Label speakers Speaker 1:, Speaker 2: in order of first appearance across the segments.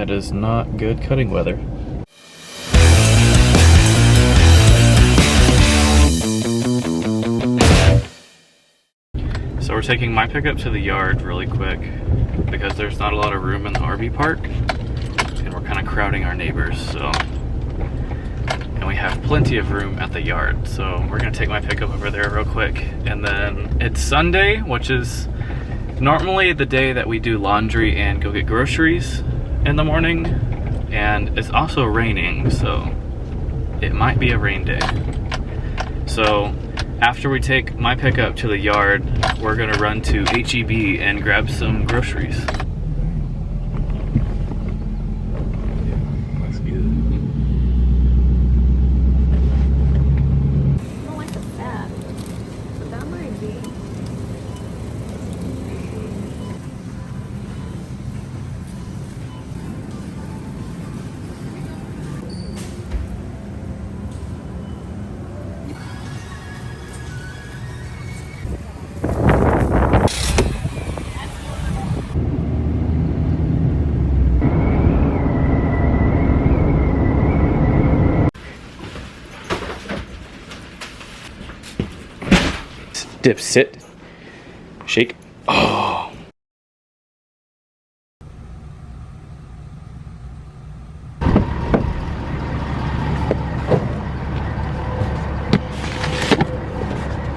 Speaker 1: That is not good cutting weather. So we're taking my pickup to the yard really quick because there's not a lot of room in the RV park and we're kind of crowding our neighbors, and we have plenty of room at the yard. So we're gonna take my pickup over there real quick, and then it's Sunday, which is normally the day that we do laundry and go get groceries in the morning, and it's also raining, so it might be a rain day. So after we take my pickup to the yard, we're gonna run to HEB and grab some groceries. Looks good.
Speaker 2: I don't like the fat, so that might be.
Speaker 1: Dip, sit, shake. Oh.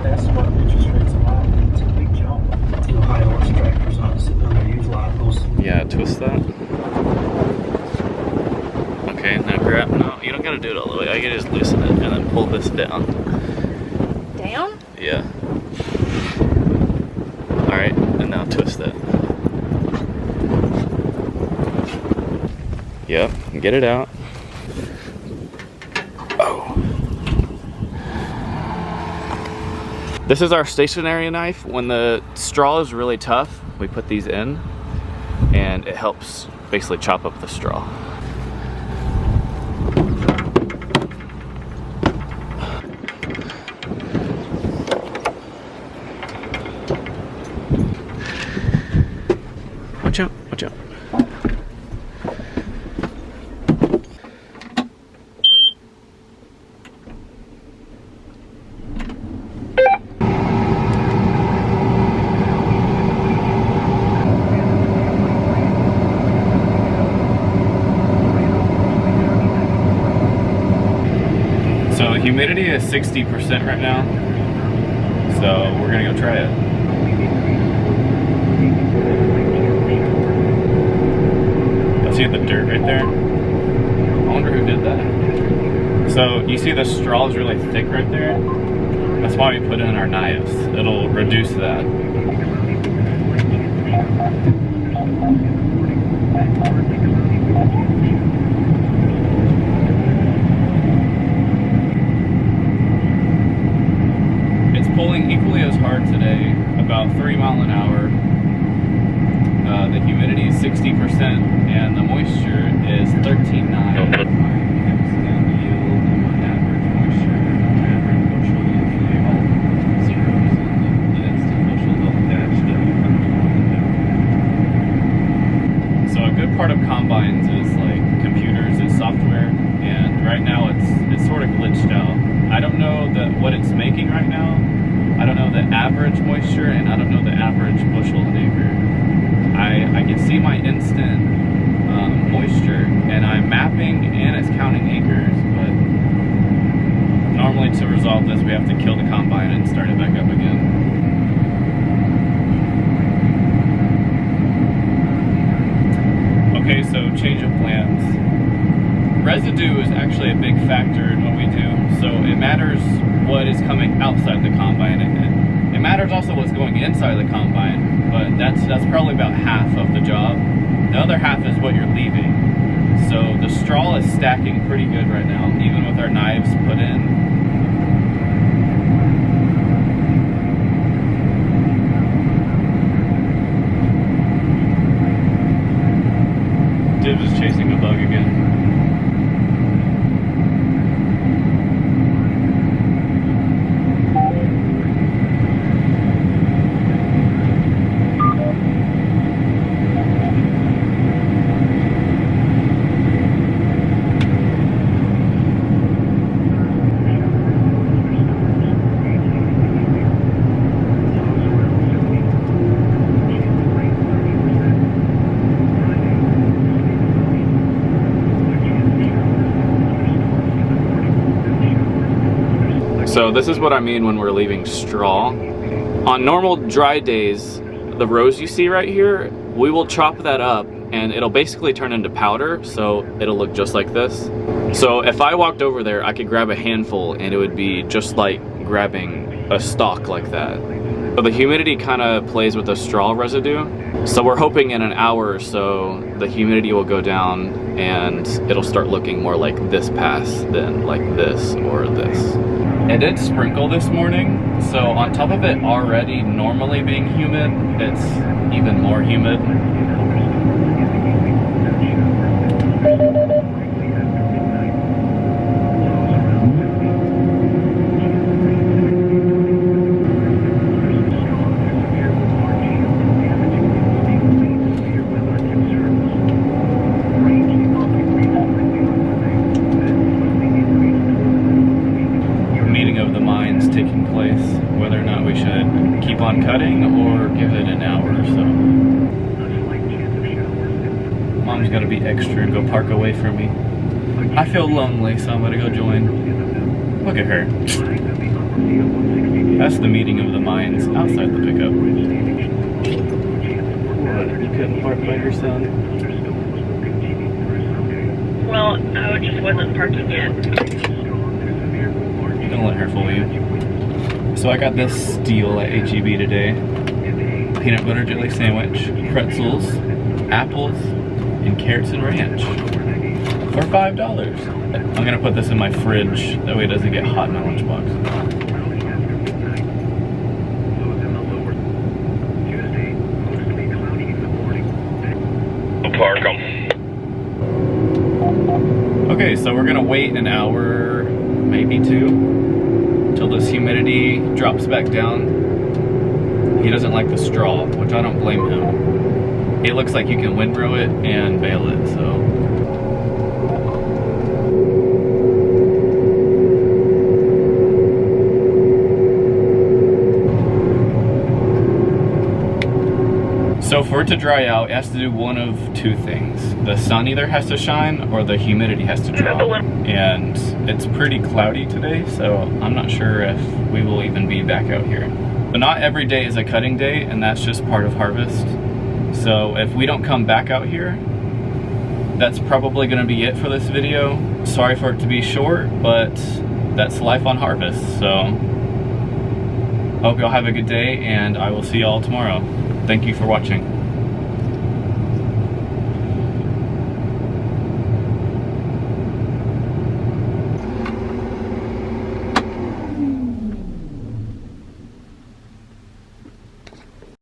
Speaker 3: That's what interest rates allow. It's a big jump. You know, high horse tractors not sitting on their use lot goes.
Speaker 1: Yeah, twist that. Okay, now grab. No, you don't gotta do it all the way. I can just loosen it and then pull this down.
Speaker 2: Down?
Speaker 1: Yeah. Alright, and now twist it. Yep, get it out. Oh. This is our stationary knife. When the straw is really tough, we put these in, and it helps basically chop up the straw. Watch out, watch out. So the humidity is 60% right now, so we're gonna go try it. See the dirt right there? I wonder who did that. So you see the straw is really thick right there? That's why we put in our knives. It'll reduce that. It's pulling equally as hard today, about 3 miles an hour. The humidity is 60% and the moisture is 13.9. So a good part of combines is like computers and software, and right now it's sort of glitched out. I don't know what it's making right now. I don't know the average moisture, and I don't know the average bushel an acre. I can see my instant moisture, and I'm mapping and it's counting acres, but normally to resolve this we have to kill the combine and start it back up again. Okay, so change of plans. Residue is actually a big factor in what we do, so it matters what is coming outside the combine. It matters also what's going inside the combine, but that's probably about half of the job. The other half is what you're leaving. So the straw is stacking pretty good right now, even with our knives put in. Dibs is chasing a bug again. So this is what I mean when we're leaving straw. On normal dry days, the rows you see right here, we will chop that up and it'll basically turn into powder, so it'll look just like this. So if I walked over there, I could grab a handful and it would be just like grabbing a stalk like that. But the humidity kind of plays with the straw residue. So we're hoping in an hour or so, the humidity will go down and it'll start looking more like this pass than like this or this. It did sprinkle this morning, so on top of it already normally being humid, it's even more humid. Taking place, whether or not we should keep on cutting or give it an hour or so. Mom's gotta be extra and go park away from me. I feel lonely, so I'm gonna go join. Look at her. That's the meeting of the minds outside the pickup. What, you couldn't park by your son?
Speaker 4: Well, I just wasn't parking yet.
Speaker 1: Don't let her fool you. So I got this deal at HEB today. Peanut butter jelly sandwich, pretzels, apples, and carrots and ranch for $5. I'm gonna put this in my fridge, that way it doesn't get hot in my lunchbox.
Speaker 5: Park them.
Speaker 1: Okay, so we're gonna wait an hour, maybe two, till this humidity drops back down. He doesn't like the straw, which I don't blame him. It looks like you can windrow it and bale it, so. So for it to dry out, it has to do one of two things. The sun either has to shine or the humidity has to drop. And it's pretty cloudy today, so I'm not sure if we will even be back out here. But not every day is a cutting day, and that's just part of harvest. So if we don't come back out here, that's probably gonna be it for this video. Sorry for it to be short, but that's life on harvest. So hope y'all have a good day, and I will see y'all tomorrow. Thank you for watching.